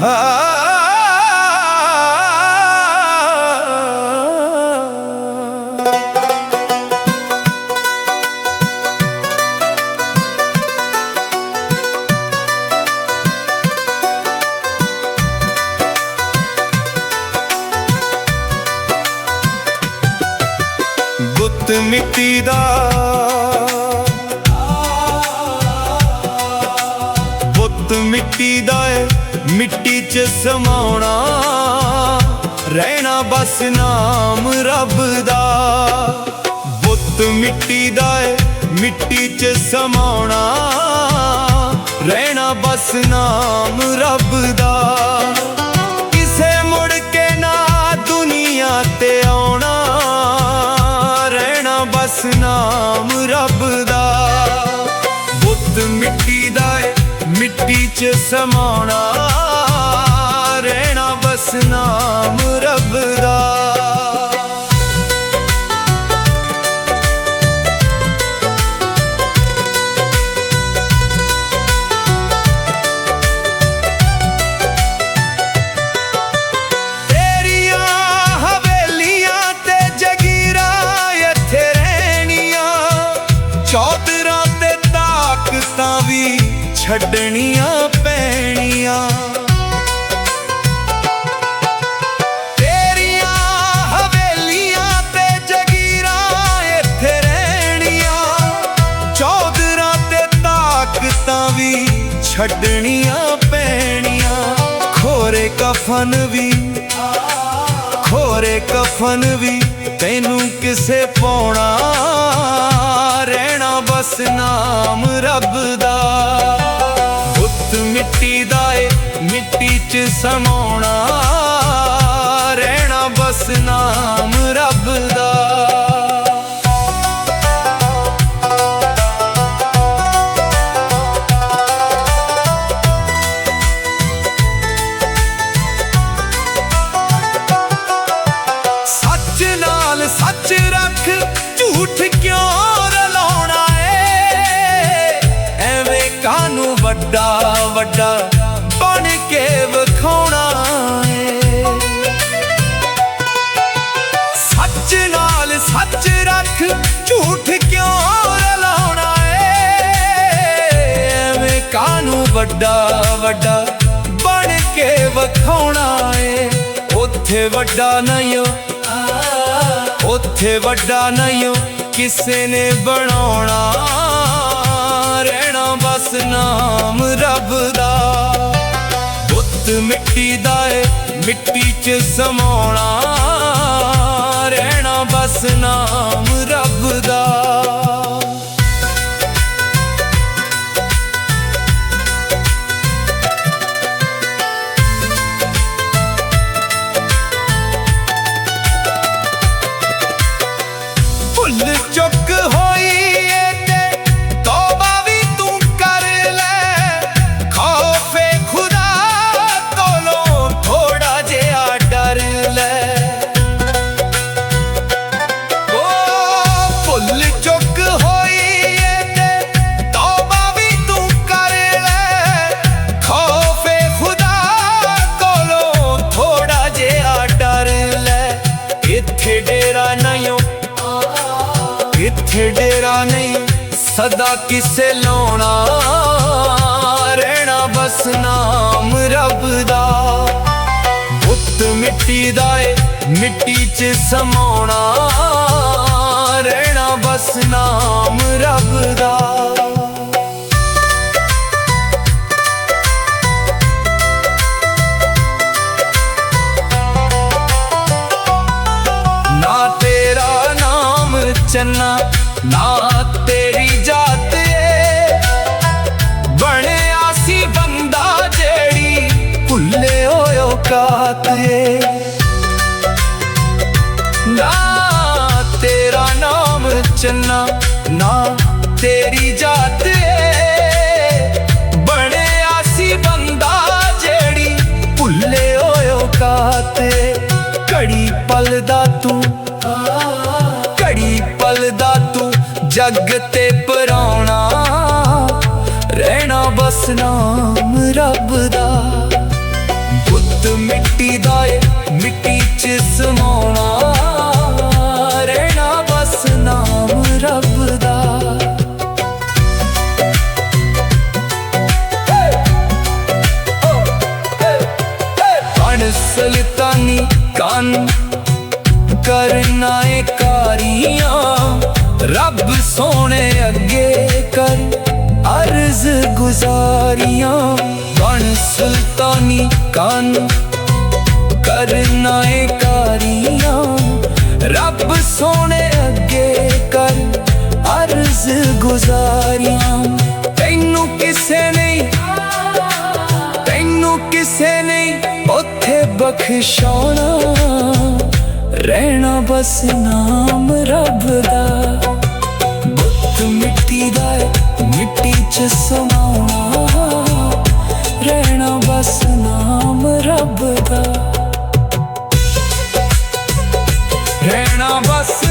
बुत मिट्टी दा बुत मिट्टी दा मिट्टी च समाउणा रहना बस नाम रब दा। बुत मिट्टी दा मिट्टी च समाउणा रहना बस नाम रब दा। किसे मुड़ के ना दुनिया ते आउणा बस नाम रब दा। बुत मिट्टी दा मिट्टी च समाउणा रहना बस नाम रब दा। चौधरां ते ताकतां भी छड्डनियां पैणियां। तेरियां हवेलियां ते जगीरां इत्थे रहणियां। चौधरां ते ताकतां भी छड्डनियां पैणियां। खोरे कफन भी तैनू किसे पाउणा रहना बस नाम रब दा। बुत मिट्टी दा मिट्टी च समाउणा रहना बस नाम रब दा। सच नाल सच रख झूठ क्यों रलाउणा एवें कानू वड्डा वड्डा बन के विखाउणा है। सच नाल सच रख झूठ क्यों रलाउणा एवें कानू वड्डा वड्डा बन के विखाउणा है। उत्थे वड्डा नहीं किसे ने बनाउणा रहना बस नाम रब दा। बुत मिट्टी दा मिट्टी च समाउणा रहना बस नाम रब दा। भुल चुक होई ते तौबा भी तू कर ले। खौफे खुदा कोलों थोड़ा जिहा डर ले। ओ भुल चुक होई ते तौबा भी तू कर ले। खौफे खुदा कोलों थोड़ा जिहा डर ले। इत्थे डेरा नहीं सदा किसे लाउणा रहना बस नाम रब दा। बुत मिट्टी दा मिट्टी च समाउणा रहना बस नाम रब दा। ना तेरा नाम चन्ना ना तेरी जात बने आसी बंदा जेड़ी भुल्ले होए औकात। ना तेरा नाम चन्ना ना तेरी जात बने आसी बंदा जेड़ी भुल्ले होए औकात। घड़ी पलदा तू जग ते पराउणा रहना बस नाम रब दा। ਮਿੱਟੀ ਦਾ ਏ ਮਿੱਟੀ 'ਚ ਸਮਾਉਣਾ, ਰਹਿਣਾ ਬਸ ਨਾਮ ਰੱਬ ਦਾ। ਬਣ ਸੁਲਤਾਨੀ ਕੰਨ ਕਰਨਾ ਏ ਕਾਰੀਆਂ, ਰੱਬ ਸੋਹਣੇ ਅੱਗੇ ਕਰ ਅਰਜ਼ ਗੁਜ਼ਾਰੀਆਂ। ਬਣ ਸੁਲਤਾਨੀ ਕੰਨ ਕਰਨਾ ਏ ਕਾਰੀਆਂ, ਰੱਬ ਸੋਹਣੇ ਅੱਗੇ ਕਰ ਅਰਜ਼ ਗੁਜ਼ਾਰੀਆਂ। ਤੈਨੂੰ ਕਿਸੇ ਨੇ ਉੱਥੇ ਬਖਸ਼ਾਉਣਾ, ਰਹਿਣਾ ਬਸ ਨਾਮ ਰੱਬ ਦਾ। ਬੁੱਤ ਮਿੱਟੀ ਦਾ ਏ ਮਿੱਟੀ 'ਚ ਸਮਾਉਣਾ, ਰਹਿਣਾ ਬਸ ਨਾਮ ਰੱਬ ਦਾ। ਰਹਿਣਾ ਬਸ